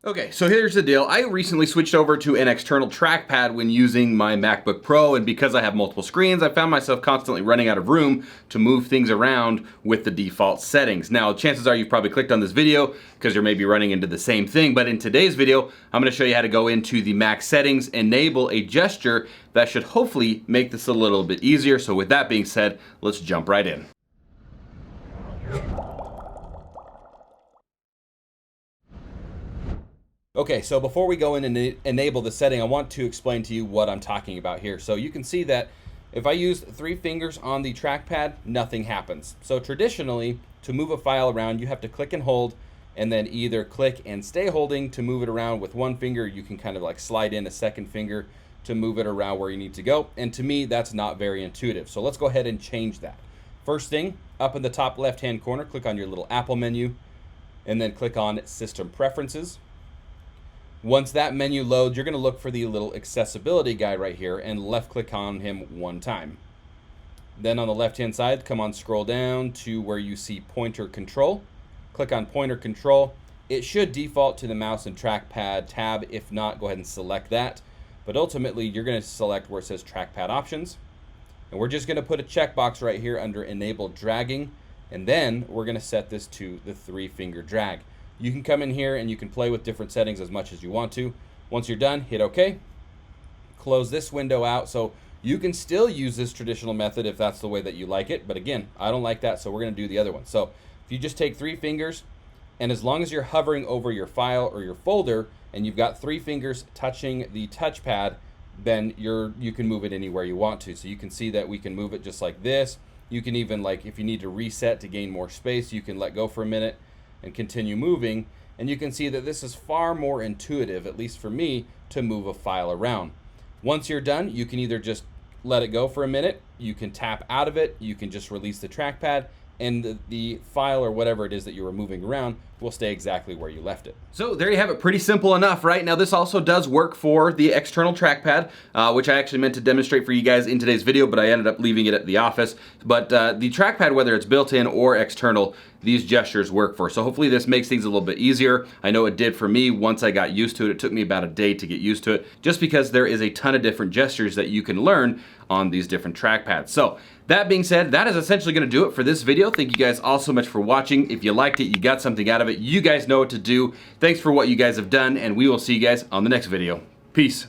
Okay, so here's the deal. I recently switched over to an external trackpad when using my MacBook Pro, and because I have multiple screens, I found myself constantly running out of room to move things around with the default settings. Now, chances are you've probably clicked on this video because you're maybe running into the same thing, but in today's video, I'm gonna show you how to go into the Mac settings, enable a gesture that should hopefully make this a little bit easier. So with that being said, let's jump right in. Okay, so before we go in and enable the setting, I want to explain to you what I'm talking about here. So you can see that if I use 3 fingers on the trackpad, nothing happens. So traditionally, to move a file around, you have to click and hold, and then either click and stay holding to move it around with 1 finger. You can kind of like slide in a 2nd finger to move it around where you need to go. And to me, that's not very intuitive. So let's go ahead and change that. First thing, up in the top left-hand corner, click on your little Apple menu, and then click on System Preferences. Once that menu loads, you're going to look for the little accessibility guy right here and left click on him 1 time. Then on the left hand side, scroll down to where you see pointer control. Click on pointer control. It should default to the mouse and trackpad tab. If not, go ahead and select that. But ultimately, you're going to select where it says trackpad options. And we're just going to put a checkbox right here under enable dragging. And then we're going to set this to the 3-finger drag. You can come in here and you can play with different settings as much as you want to. Once you're done, hit OK. Close this window out. So you can still use this traditional method if that's the way that you like it. But again, I don't like that, so we're going to do the other one. So if you just take 3 fingers, and as long as you're hovering over your file or your folder, and you've got 3 fingers touching the touchpad, then you can move it anywhere you want to. So you can see that we can move it just like this. You can even, like, if you need to reset to gain more space, you can let go for a minute and continue moving, and you can see that this is far more intuitive, at least for me, to move a file around. Once you're done, you can either just let it go for a minute, you can tap out of it, you can just release the trackpad, and the file or whatever it is that you were moving around will stay exactly where you left it. So there you have it, pretty simple enough, right? Now this also does work for the external trackpad, which I actually meant to demonstrate for you guys in today's video, but I ended up leaving it at the office. But the trackpad, whether it's built-in or external, these gestures work for. So hopefully this makes things a little bit easier. I know it did for me once I got used to it. It took me about a day to get used to it, just because there is a ton of different gestures that you can learn on these different trackpads. So that being said, that is essentially gonna do it for this video. Thank you guys all so much for watching. If you liked it, you got something out of it, you guys know what to do. Thanks for what you guys have done, and we will see you guys on the next video. Peace.